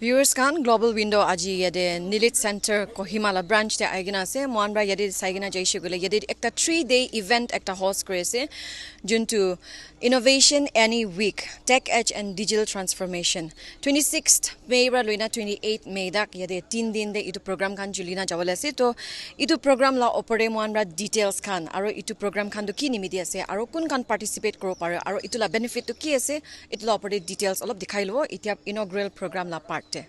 Viewers kan Global Window aji yade Nielit Center Kohima la branch te aigina ase moanbra yade saigina jaishe gule yade ekta 3-day event ekta host kore ase juntu Innovation Any Week Tech Edge and Digital Transformation 26th May ra loina 28th May dak yade 3 din de itu program kan julina jawale ase to itu program la opore moanbra details kan aro itu program kan do ki nimidi ase aro kun kan participate koro pare aro itu la benefit to ki ase itu la opore details olop dikhai lo itia inaugural program la part te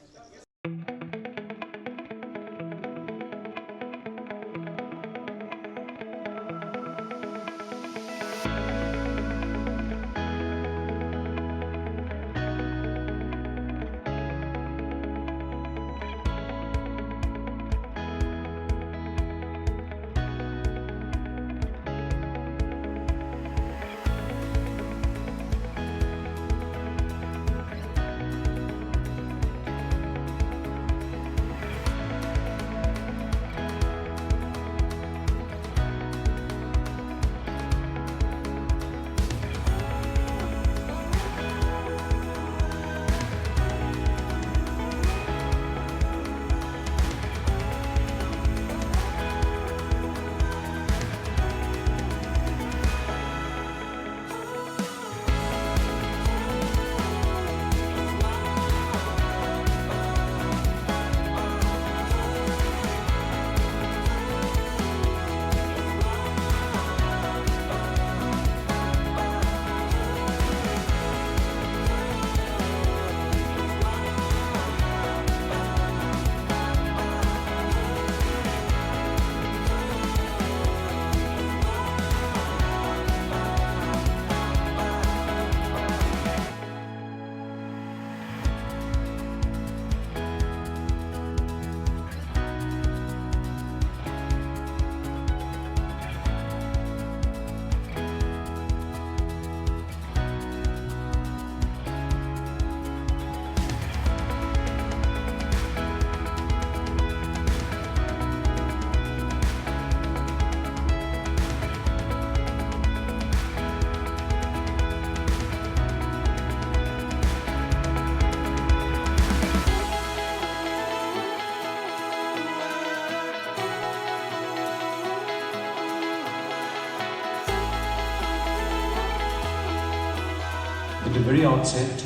At the very outset,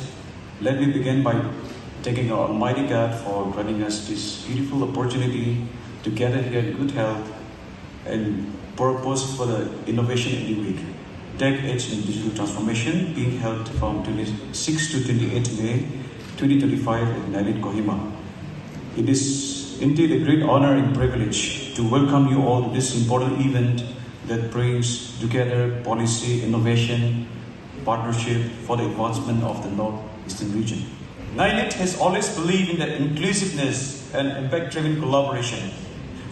let me begin by thanking our Almighty God for granting us this beautiful opportunity to gather here in good health and purpose for the Innovation Any Week, Tech Edge and Digital Transformation, being held from 26 to 28 May 2025 at Nielit, Kohima. It is indeed a great honor and privilege to welcome you all to this important event that brings together policy, innovation, partnership for the advancement of the Northeastern region. Nielit has always believed in the inclusiveness and impact-driven collaboration.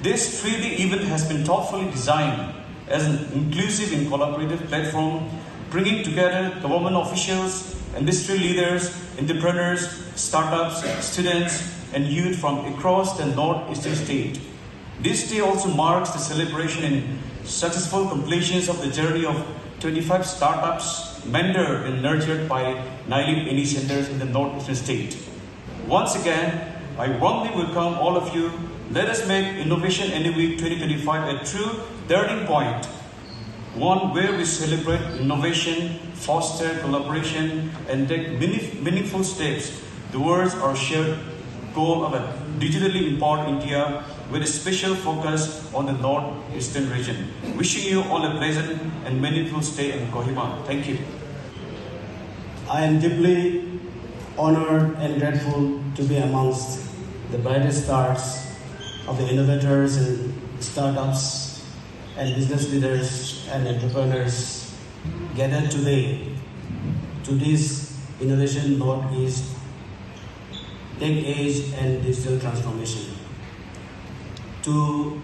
This 3D event has been thoughtfully designed as an inclusive and collaborative platform, bringing together government officials, industry leaders, entrepreneurs, startups, students, and youth from across the Northeastern state. This day also marks the celebration and successful completions of the journey of 25 startups mentored and nurtured by Nielit Any centers in the Northeastern state. Once again, I warmly welcome all of you. Let us make Innovation Any Week 2025 a true turning point, one where we celebrate innovation, foster collaboration, and take meaningful steps towards our shared goal of a digitally empowered India with a special focus on the Northeastern region. Wishing you all a pleasant and meaningful stay in Kohima. Thank you. I am deeply honored and grateful to be amongst the brightest stars of the innovators and startups and business leaders and entrepreneurs gathered today to this Innovation Northeast Tech Age and Digital Transformation to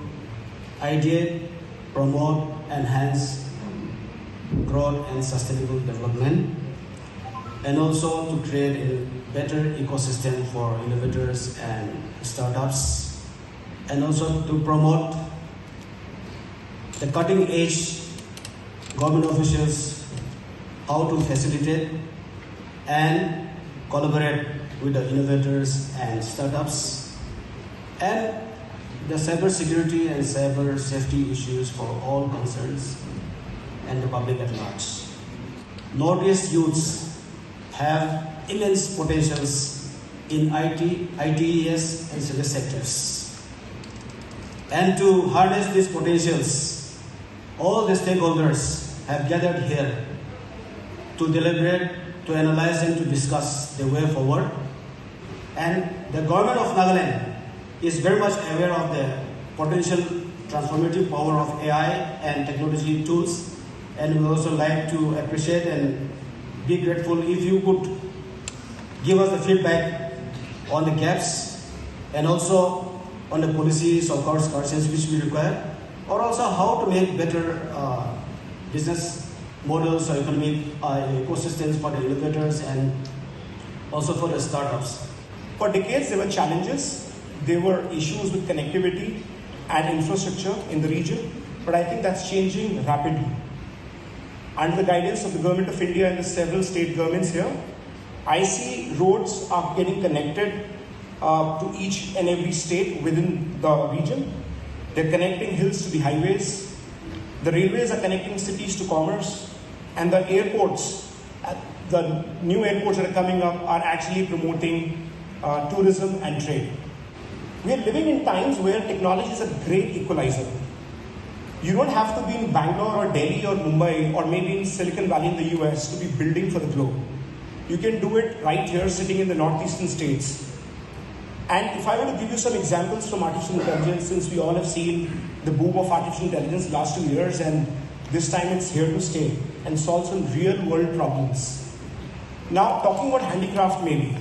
ideate, promote, enhance growth and sustainable development, and also to create a better ecosystem for innovators and startups, and also to promote the cutting edge government officials how to facilitate and collaborate with the innovators and startups, and the cyber security and cyber safety issues for all concerns and the public at large. Northeast youths have immense potentials in IT, ITES and service sectors. And to harness these potentials, all the stakeholders have gathered here to deliberate, to analyze and to discuss the way forward. And the government of Nagaland is very much aware of the potential transformative power of AI and technology tools, and we also like to appreciate and be grateful if you could give us the feedback on the gaps and also on the policies or course corrections which we require, or also how to make better business models or economic ecosystems for the innovators and also for the startups. For decades, there were challenges. There were issues with connectivity and infrastructure in the region, but I think that's changing rapidly. Under the guidance of the Government of India and the several state governments here, I see roads are getting connected to each and every state within the region. They're connecting hills to the highways. The railways are connecting cities to commerce. And the airports, the new airports that are coming up are actually promoting tourism and trade. We are living in times where technology is a great equalizer. You don't have to be in Bangalore or Delhi or Mumbai or maybe in Silicon Valley in the US to be building for the globe. You can do it right here sitting in the northeastern states. And if I were to give you some examples from artificial intelligence, since we all have seen the boom of artificial intelligence last 2 years, and this time it's here to stay and solve some real world problems. Now, talking about handicraft maybe,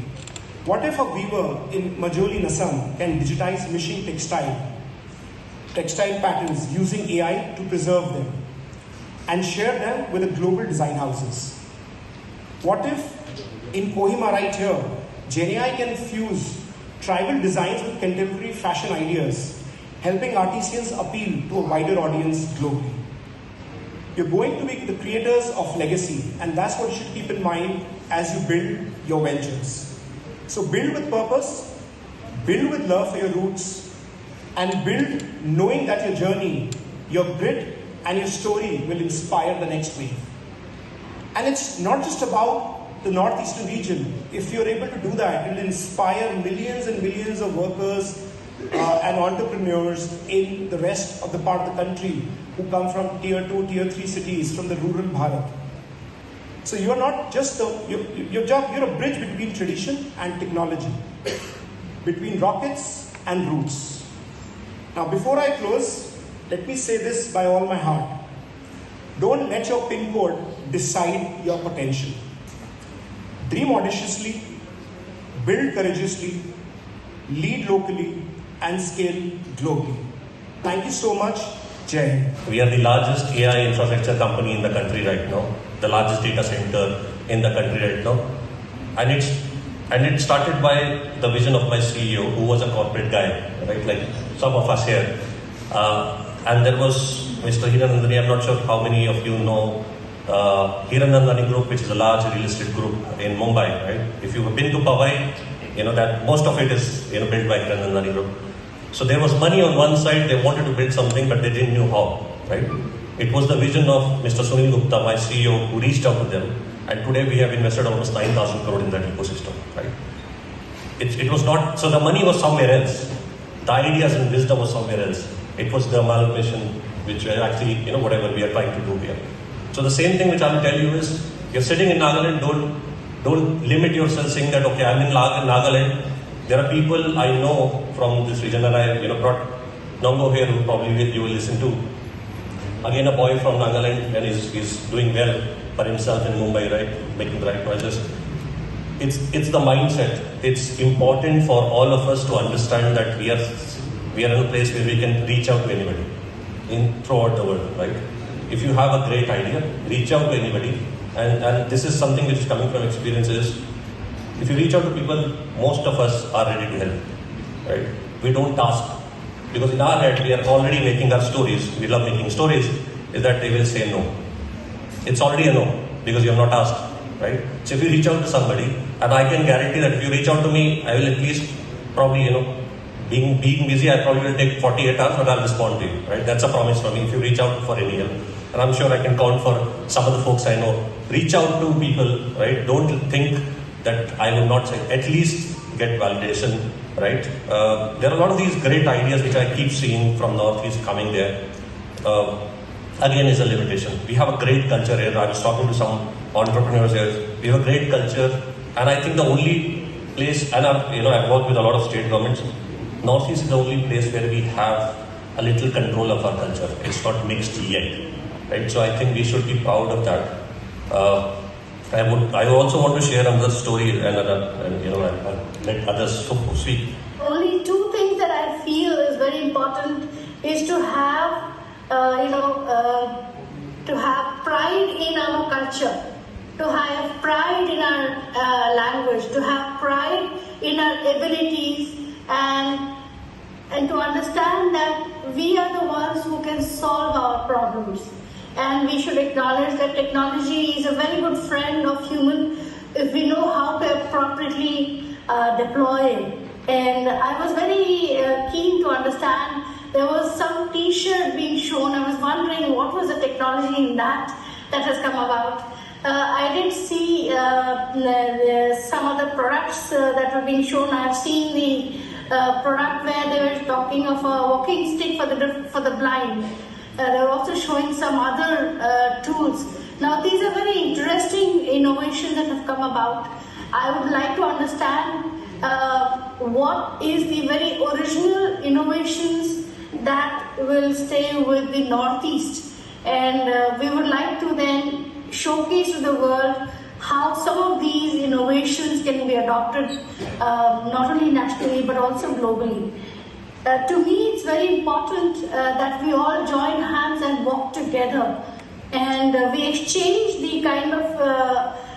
what if a weaver in Majoli, Assam can digitize machine textile patterns using AI to preserve them and share them with the global design houses? What if in Kohima right here, GenAI can fuse tribal designs with contemporary fashion ideas, helping artisans appeal to a wider audience globally? You're going to be the creators of legacy, and that's what you should keep in mind as you build your ventures. So build with purpose, build with love for your roots, and build knowing that your journey, your grit, and your story will inspire the next wave. And it's not just about the northeastern region. If you're able to do that, it will inspire millions and millions of workers and entrepreneurs in the rest of the part of the country who come from tier 2, tier 3 cities from the rural Bharat. So you're not just you're a bridge between tradition and technology, between rockets and roots. Now, before I close, let me say this by all my heart. Don't let your pin code decide your potential. Dream audaciously, build courageously, lead locally, and scale globally. Thank you so much. Jai Hind. We are the largest AI infrastructure company in the country right now, the largest data center in the country right now. And it started by the vision of my CEO, who was a corporate guy, right, like some of us here. And there was Mr. Hiranandani. I'm not sure how many of you know Hiranandani Group, which is a large real estate group in Mumbai, right? If you have been to Powai, you know that most of it is built by Hiranandani Group. So there was money on one side, they wanted to build something, but they didn't know how, right? It was the vision of Mr. Sunil Gupta, my CEO, who reached out to them. And today we have invested almost 9,000 crore in that ecosystem, right? It was not, so the money was somewhere else. The ideas and wisdom was somewhere else. It was the amalgamation, which were actually, whatever we are trying to do here. So the same thing which I will tell you is, you're sitting in Nagaland, don't limit yourself saying that, okay, I'm in Nagaland. There are people I know from this region, and I brought Nongo here, who probably you will listen to. Again, a boy from Nagaland, and he's doing well for himself in Mumbai, right? Making the right choices. It's the mindset. It's important for all of us to understand that we are in a place where we can reach out to anybody throughout the world, right? If you have a great idea, reach out to anybody. And this is something which is coming from experiences. If you reach out to people, most of us are ready to help, right? We don't ask. Because in our head, we are already making our stories. We love making stories. Is that they will say no. It's already a no, because you have not asked, right? So if you reach out to somebody, and I can guarantee that if you reach out to me, I will at least probably, being busy, I probably will take 48 hours, but I'll respond to you, right? That's a promise from me if you reach out for any help. And I'm sure I can count for some of the folks I know. Reach out to people, right? Don't think that I will not say, at least get validation, right? There are a lot of these great ideas which I keep seeing from Northeast coming there. Again, is a limitation. We have a great culture here. I was talking to some entrepreneurs here. We have a great culture, and I think the only place, and I've worked with a lot of state governments. Northeast is the only place where we have a little control of our culture. It's not mixed yet, right? So I think we should be proud of that. I also want to share another story, and let others speak. Only two things that I feel is very important is to have, to have pride in our culture, to have pride in our language, to have pride in our abilities, and to understand that we are the ones who can solve our problems. And we should acknowledge that technology is a very good friend of human if we know how to appropriately deploy it. And I was very keen to understand, there was some t-shirt being shown. I was wondering what was the technology in that has come about. I did see some of the products that were being shown. I've seen the product where they were talking of a walking stick for the blind. They were also showing some other tools. Now these are very interesting innovations that have come about. I would like to understand what is the very original innovations that will stay with the Northeast, and we would like to then showcase to the world how some of these innovations can be adopted not only nationally but also globally. To me, it's very important that we all join hands and work together, and we exchange the kind of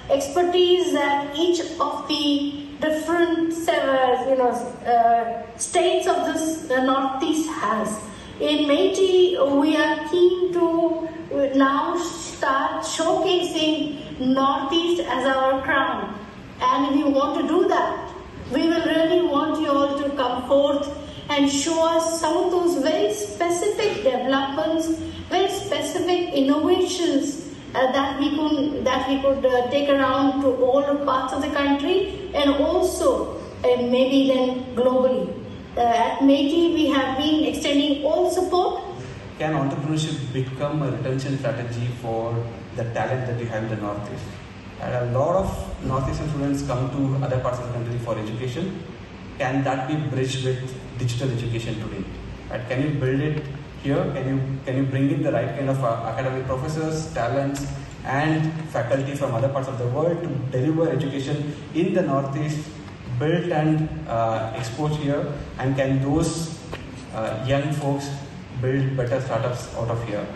expertise that each of the different states of this Northeast has. In Meitei, we are keen to now start showcasing Northeast as our crown, and if you want to do that, we will really want you all to come forth and show us some of those very specific developments, very specific innovations that we could take around to all parts of the country, and also maybe then globally. At Meitei, we have been extending all support. Can entrepreneurship become a retention strategy for the talent that you have in the Northeast? And a lot of Northeastern students come to other parts of the country for education. Can that be bridged with digital education today? Right? Can you build it here? Can you bring in the right kind of academic professors, talents, and faculty from other parts of the world to deliver education in the Northeast, built and exposed here? And can those young folks build better startups out of here?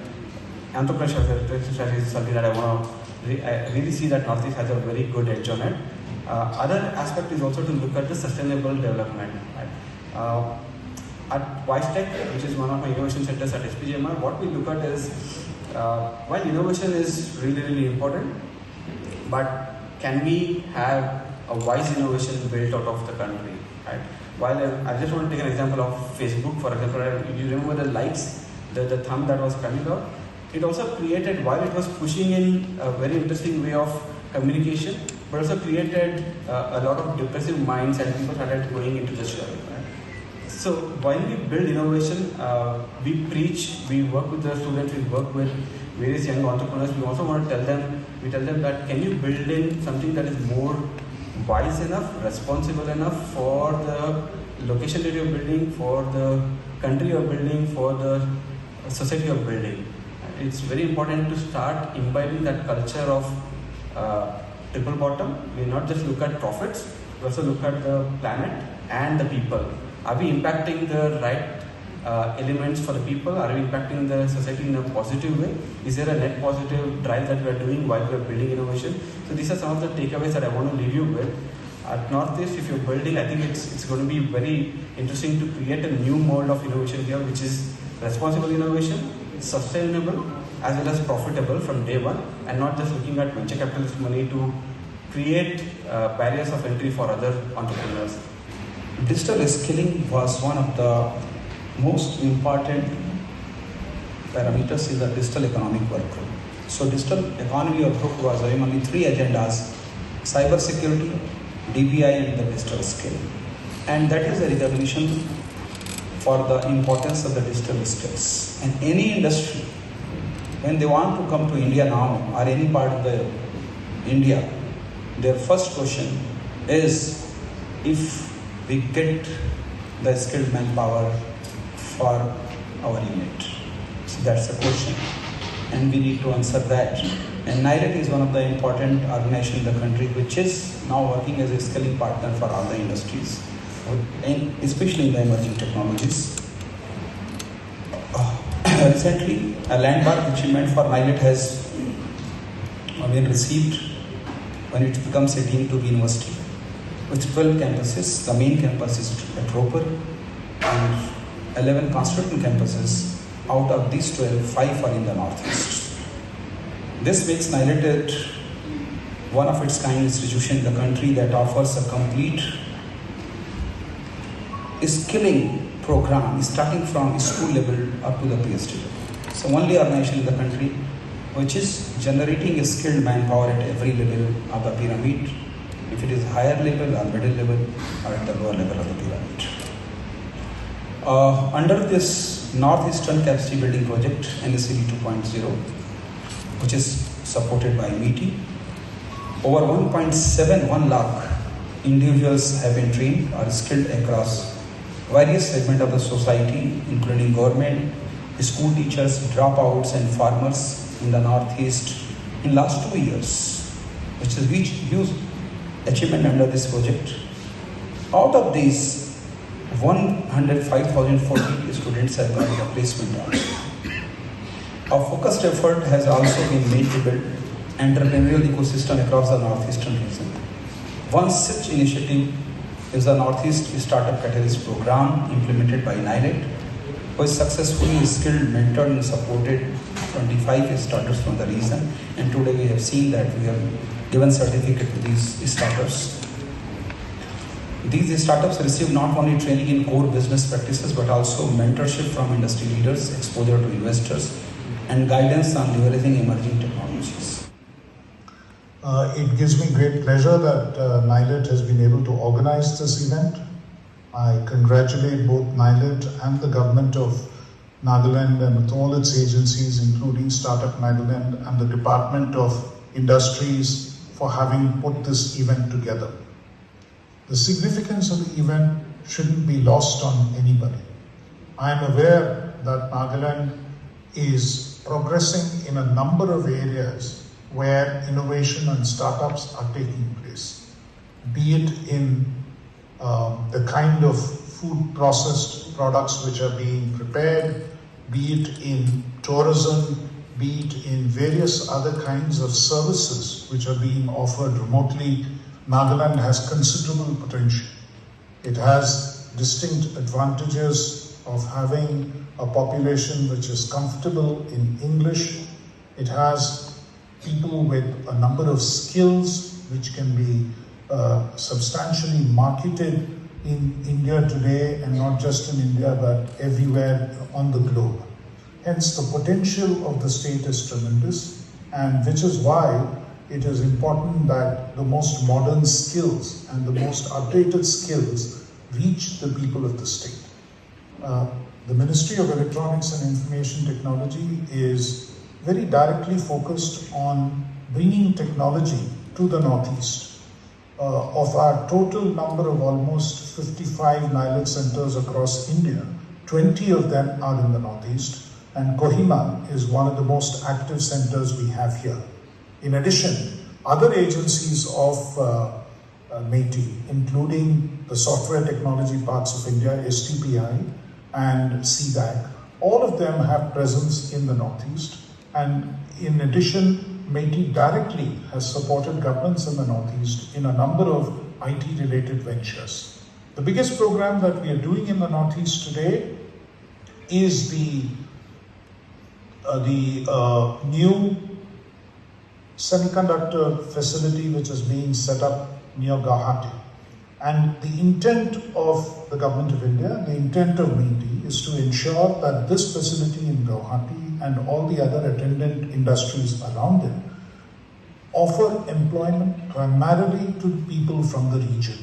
Entrepreneurial strategy is something that I really see that Northeast has a very good edge on it. Other aspect is also to look at the sustainable development. Right? At WiseTech, which is one of my innovation centers at SPGMR, what we look at is, while innovation is really, really important, but can we have a wise innovation built out of the country? Right? While I just want to take an example of Facebook, for example, if you remember the likes, the thumb that was coming out, it also created, while it was pushing in a very interesting way of communication, but also created a lot of depressive minds, and people started going into the shell. Right? So when we build innovation, we preach, we work with the students, we work with various young entrepreneurs. We also want to tell them that can you build in something that is more wise enough, responsible enough for the location that you're building, for the country you're building, for the society you're building. It's very important to start imbibing that culture of triple bottom. We not just look at profits, we also look at the planet and the people. Are we impacting the right elements for the people? Are we impacting the society in a positive way? Is there a net positive drive that we are doing while we are building innovation? So these are some of the takeaways that I want to leave you with. At Northeast, if you're building, I think it's going to be very interesting to create a new mode of innovation here, which is responsible innovation, sustainable, as well as profitable from day one, and not just looking at venture capitalist money to create barriers of entry for other entrepreneurs. Digital skilling was one of the most important parameters in the digital economic work group. So digital economy work group was having only 3 agendas: cyber security, DBI and the digital skill. And that is a recognition for the importance of the digital skills. And any industry, when they want to come to India now or any part of the India, their first question is if we get the skilled manpower for our unit. So that's the question, and we need to answer that. And Nielit is one of the important organizations in the country which is now working as a skilling partner for all the industries, and especially in the emerging technologies. Recently, a landmark achievement for Nielit has been received when it becomes a deemed to be university. With 12 campuses, the main campus is at Roper, and 11 constituent campuses. Out of these 12, 5 are in the Northeast. This makes Nielit one of its kind institution in the country that offers a complete skilling program starting from school level up to the PhD level. So only organization in the country which is generating a skilled manpower at every level of the pyramid, if it is higher level or middle level or at the lower level of the pyramid. Under this Northeastern Capacity Building Project, NSCD 2.0, which is supported by METI, over 1.71 lakh individuals have been trained or skilled across various segments of the society, including government, school teachers, dropouts, and farmers in the Northeast in last 2 years, which is a huge achievement under this project. Out of these, 105,040 students have got the placement also. A focused effort has also been made to build entrepreneurial ecosystem across the Northeastern region. One such initiative is the Northeast Startup Catalyst program implemented by Nielit, which successfully skilled, mentored and supported 25 startups from the region. And today we have seen that we have given certificate to these startups. These startups receive not only training in core business practices but also mentorship from industry leaders, exposure to investors, and guidance on leveraging emerging technologies. It gives me great pleasure that Nielit has been able to organize this event. I congratulate both Nielit and the government of Nagaland and with all its agencies, including Startup Nagaland and the Department of Industries, for having put this event together. The significance of the event shouldn't be lost on anybody. I am aware that Nagaland is progressing in a number of areas where innovation and startups are taking place, be it in the kind of food processed products which are being prepared, be it in tourism, be it in various other kinds of services which are being offered remotely. Nagaland has considerable potential. It has distinct advantages of having a population which is comfortable in English. It has people with a number of skills which can be substantially marketed in India today, and not just in India but everywhere on the globe. Hence the potential of the state is tremendous, and which is why it is important that the most modern skills and the most updated skills reach the people of the state. The Ministry of Electronics and Information Technology is very directly focused on bringing technology to the Northeast. Of our total number of almost 55 Nielit centers across India, 20 of them are in the Northeast, and Kohima is one of the most active centers we have here. In addition, other agencies of METI, including the Software Technology Parks of India, STPI, and CDAC, all of them have presence in the Northeast. And in addition, METI directly has supported governments in the Northeast in a number of IT-related ventures. The biggest program that we are doing in the Northeast today is the new semiconductor facility which is being set up near Guwahati. And the intent of the Government of India, the intent of MeitY, is to ensure that this facility in Guwahati and all the other attendant industries around it offer employment primarily to people from the region.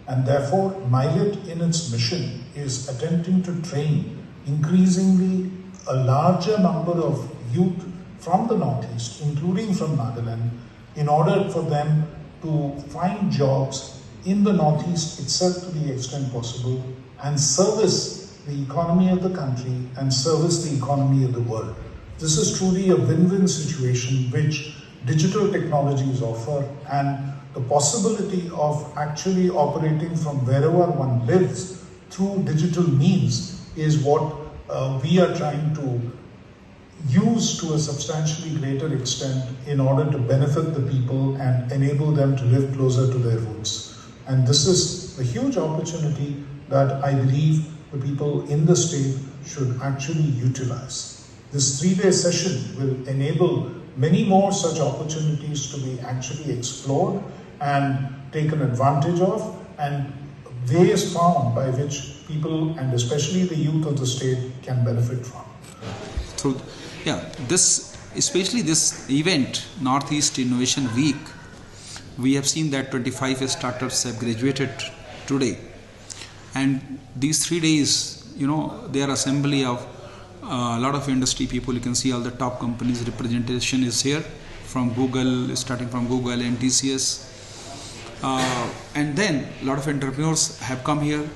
And therefore, Nielit in its mission is attempting to train increasingly a larger number of youth from the Northeast, including from Nagaland, in order for them to find jobs in the Northeast itself to the extent possible and service the economy of the country and service the economy of the world. This is truly a win-win situation which digital technologies offer, and the possibility of actually operating from wherever one lives through digital means is what we are trying to use to a substantially greater extent in order to benefit the people and enable them to live closer to their roots. And this is a huge opportunity that I believe the people in the state should actually utilize. This 3-day session will enable many more such opportunities to be actually explored and taken advantage of, and ways found by which people and especially the youth of the state can benefit from. Especially this event, Northeast Innovation Week, we have seen that 25 startups have graduated today. And these 3 days, they are assembly of a lot of industry people. You can see all the top companies representation is here from Google, starting from Google and TCS. And then a lot of entrepreneurs have come here.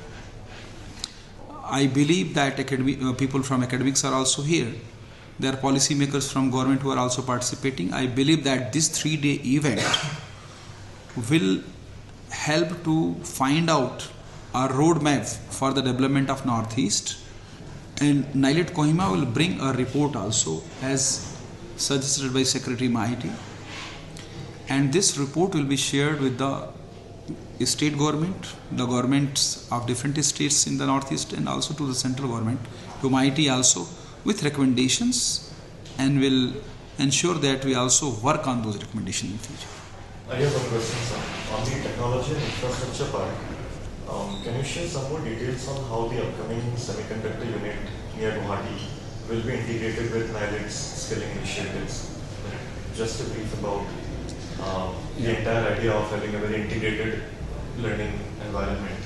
I believe that people from academics are also here. There are policymakers from government who are also participating. I believe that this 3-day event will help to find out a roadmap for the development of Northeast. And Nielit Kohima will bring a report also as suggested by Secretary MeitY. And this report will be shared with the state government, the governments of different states in the Northeast, and also to the central government, to MeitY also, with recommendations, and will ensure that we also work on those recommendations in future. I have a question, sir. On the technology and infrastructure part, can you share some more details on how the upcoming semiconductor unit near Guwahati will be integrated with Nielit's skilling initiatives? Just a brief about the entire idea of having a very integrated learning environment.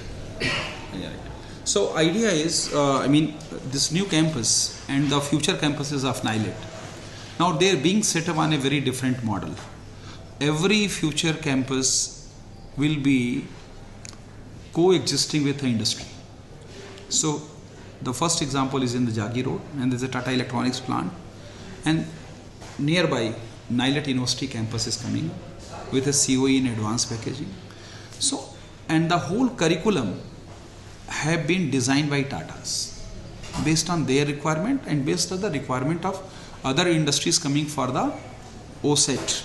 So idea is, this new campus and the future campuses of Nielit, now they are being set up on a very different model. Every future campus will be coexisting with the industry. So the first example is in the Jagi Road, and there is a Tata Electronics plant, and nearby Nielit University campus is coming with a COE in advanced packaging. So, and the whole curriculum have been designed by Tatas based on their requirement and based on the requirement of other industries coming for the OSET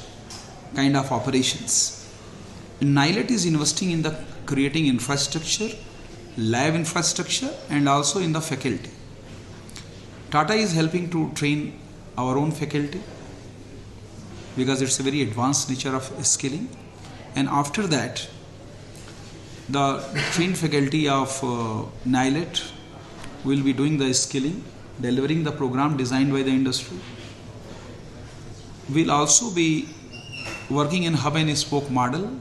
kind of operations. Nielit is investing in the creating infrastructure, lab infrastructure, and also in the faculty. Tata is helping to train our own faculty because it's a very advanced nature of skilling, and after that the trained faculty of Nielit will be doing the skilling, delivering the program designed by the industry. We'll also be working in hub and spoke model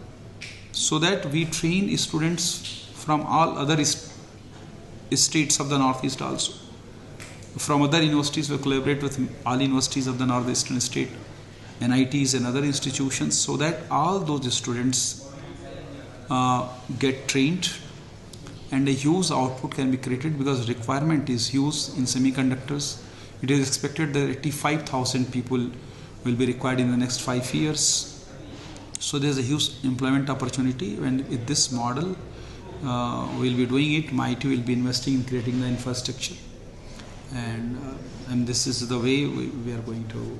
so that we train students from all other states of the Northeast also. From other universities, we collaborate with all universities of the Northeastern state, NITs and other institutions, so that all those students get trained and a huge output can be created, because requirement is huge in semiconductors. It is expected that 85,000 people will be required in the next 5 years. So there is a huge employment opportunity, and with this model we will be doing it. MeitY will be investing in creating the infrastructure, and this is the way we are going to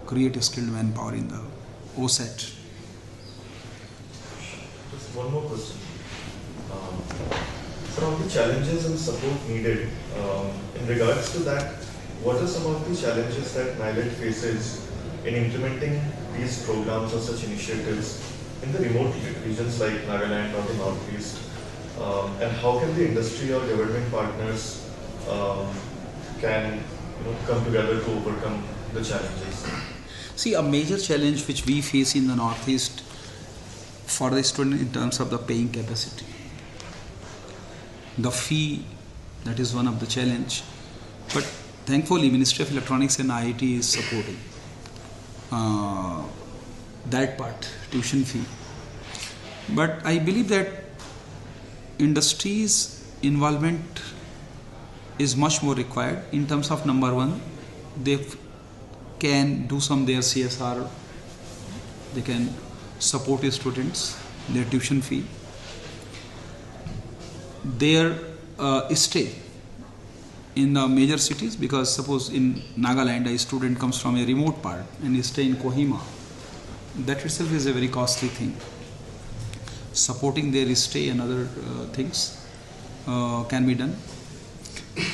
create a skilled manpower in the OSET. Just one more question. From the challenges and support needed, in regards to that, what are some of the challenges that Nielit faces in implementing these programs or such initiatives in the remote regions like Nagaland or the Northeast? And how can the industry or government partners can come together to overcome the challenges? See, a major challenge which we face in the Northeast for the student in terms of the paying capacity. The fee, that is one of the challenge. But thankfully, Ministry of Electronics and IIT is supporting that part, tuition fee. But I believe that industry's involvement is much more required in terms of number one, they can do some their CSR, they can support the students, their tuition fee, their stay in the major cities, because suppose in Nagaland a student comes from a remote part and he stay in Kohima, that itself is a very costly thing. Supporting their stay and other things can be done.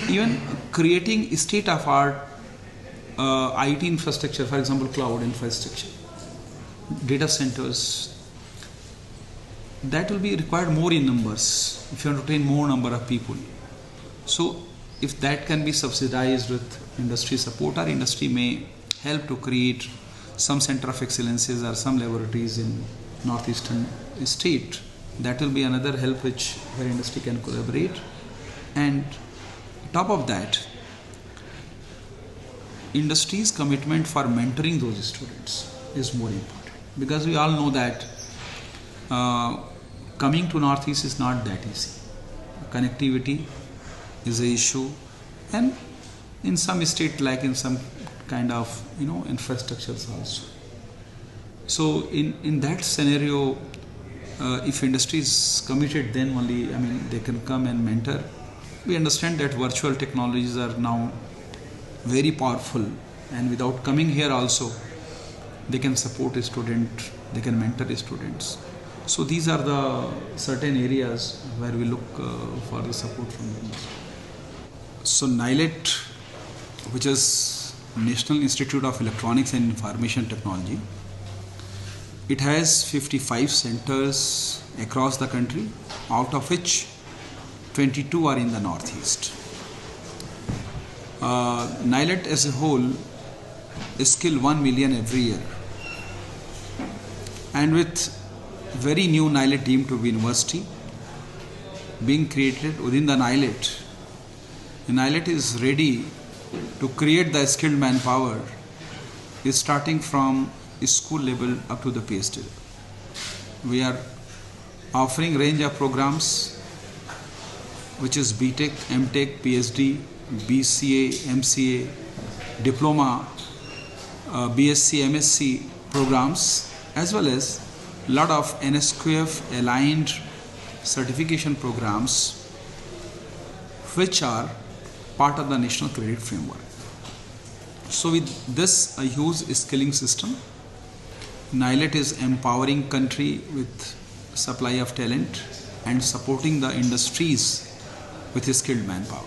Even creating state-of-art IT infrastructure, for example cloud infrastructure, data centers, that will be required more in numbers if you want to train more number of people. So if that can be subsidized with industry support, our industry may help to create some center of excellences or some laboratories in northeastern state. That will be another help where industry can collaborate. And top of that, industry's commitment for mentoring those students is more important, because we all know that coming to Northeast is not that easy. Connectivity is an issue, and in some state like in some kind of infrastructures also. So in that scenario, if industry is committed, then only they can come and mentor. We understand that virtual technologies are now very powerful, and without coming here also they can support a student, they can mentor students. So these are the certain areas where we look for the support from them. So Nielit, which is National Institute of Electronics and Information Technology, it has 55 centers across the country, out of which 22 are in the Northeast. Nielit as a whole skill 1 million every year, and with very new Nielit deemed to be university being created within the Nielit is ready to create the skilled manpower, is starting from school level up to the PhD. We are offering range of programs which is BTech, MTech, PhD, BCA, MCA, Diploma, BSc, MSc programs, as well as a lot of NSQF aligned certification programs which are part of the National Credit Framework. So with this a huge skilling system, Nielit is empowering country with supply of talent and supporting the industries with skilled manpower.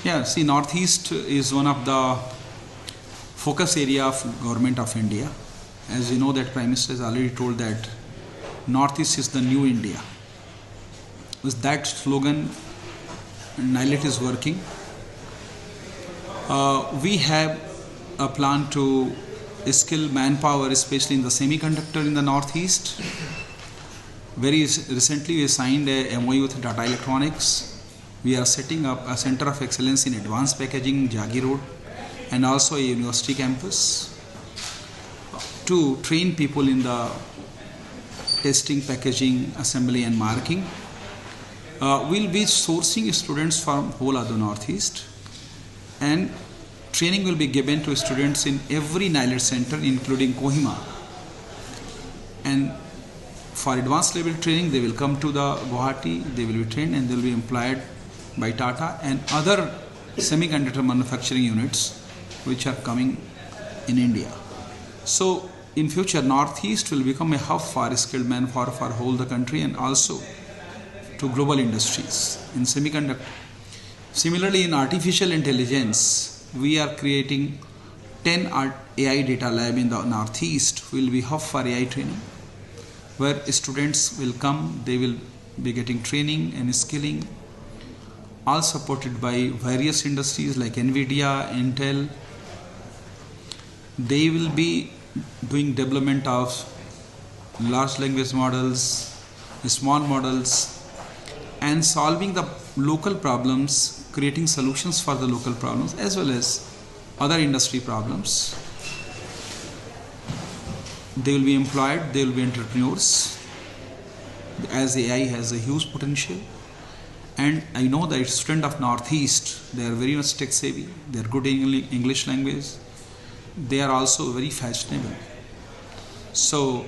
Yeah, see, Northeast is one of the focus area of Government of India. As you know that Prime Minister has already told that Northeast is the new India. With that slogan, Nielit is working. We have a plan to skill manpower, especially in the semiconductor in the Northeast. Very recently we signed a MOU with Tata Electronics. We are setting up a center of excellence in advanced packaging, Jagi Road, and also a university campus to train people in the testing, packaging, assembly and marking. We'll be sourcing students from whole of the Northeast, and training will be given to students in every Nielit center including Kohima. And for advanced level training they will come to the Guwahati, they will be trained and they will be employed by Tata and other semiconductor manufacturing units which are coming in India. So in future Northeast will become a hub for skilled manpower for whole the country and also to global industries in semiconductor. Similarly, in artificial intelligence, we are creating 10 AI data lab in the Northeast will be hub for AI training, where students will come, they will be getting training and skilling, all supported by various industries like Nvidia, Intel. They will be doing development of large language models, small models, and solving the local problems, creating solutions for the local problems as well as other industry problems. They will be employed, they will be entrepreneurs, as AI has a huge potential. And I know that students of Northeast, they are very much tech savvy, they are good in English language, they are also very fashionable. So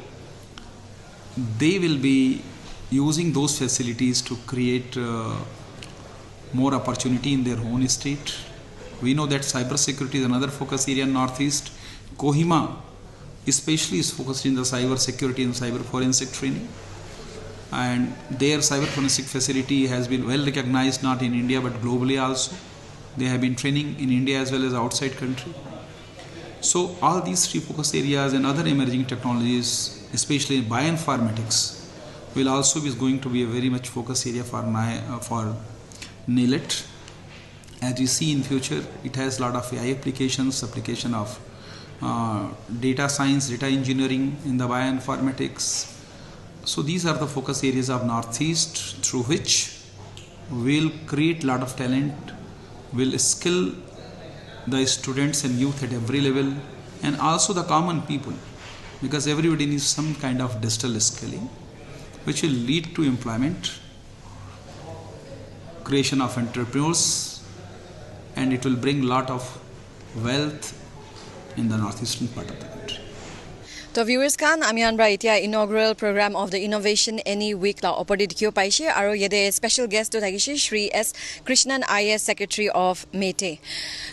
they will be using those facilities to create more opportunity in their own state. We know that cybersecurity is another focus area in Northeast. Kohima especially is focused in the cyber security and cyber forensic training. And their cyber forensic facility has been well recognized not in India but globally also. They have been training in India as well as outside country. So all these three focus areas and other emerging technologies, especially bioinformatics, will also be going to be a very much focus area for Nielit. As you see in future, it has a lot of AI applications, application of data science, data engineering in the bioinformatics. So these are the focus areas of Northeast through which we'll create a lot of talent, will skill the students and youth at every level, and also the common people, because everybody needs some kind of digital skilling, which will lead to employment, creation of entrepreneurs, and it will bring a lot of wealth in the northeastern part of the country. So viewers kan ami anbra itia inaugural program of the Innovation Any Week la opodi dikhiyo paise aro yede special guest to thakise Shri S Krishnan IS Secretary of Mete.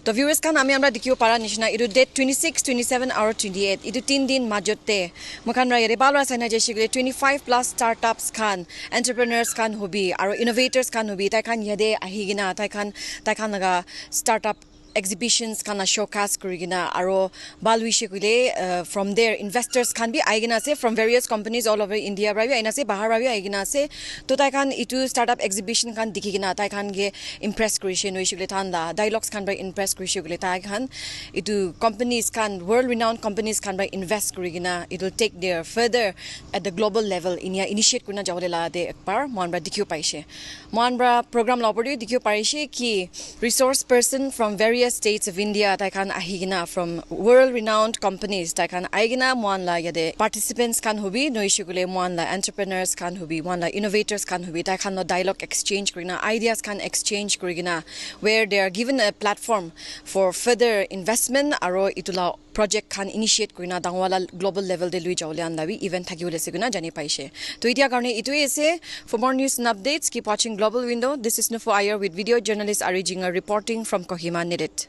To viewers kan ami anbra dikhiyo para nishina idu date 26, 27 aro 28 idu 3 din majotte mukhan ra yede balwa saina jeshigle 25 plus startups kan, entrepreneurs kan hobi aro innovators kan hobi tai kan yede ahigina tai kan laga startup exhibitions kana showcase kurigina aro balwishe kule from there investors can be aigina se from various companies all over India rawi aina se bahar rawi aigina se to tai kan itu startup exhibition kan dikigina tai kan ge impress kurishe noishule thanda dialogues kan by impress kurishe kule tai kan itu companies kan world renowned companies kan by invest kurigina it will take their further at the global level inia initiate kuna jawle la de ekbar monbra dikhiyo paise monbra program la opor dikhiyo parise ki resource person from various states of India tai kan ahigina from world renowned companies tai kan aigina mon la yade participants kan hobi noishugule mon la entrepreneurs kan hobi mon la innovators kan hobi tai kan no dialogue exchange kurina ideas kan exchange kurina where they are given a platform for further investment aro itula project kan initiate kurina dangwala global level de lui jawlian lawi event thakiule seguna jani paise to itia karone itu ese for more news and updates keep watching Global Window. This is Nufu Ayer with video journalist Ari Jinger reporting from Kohima, Nielit.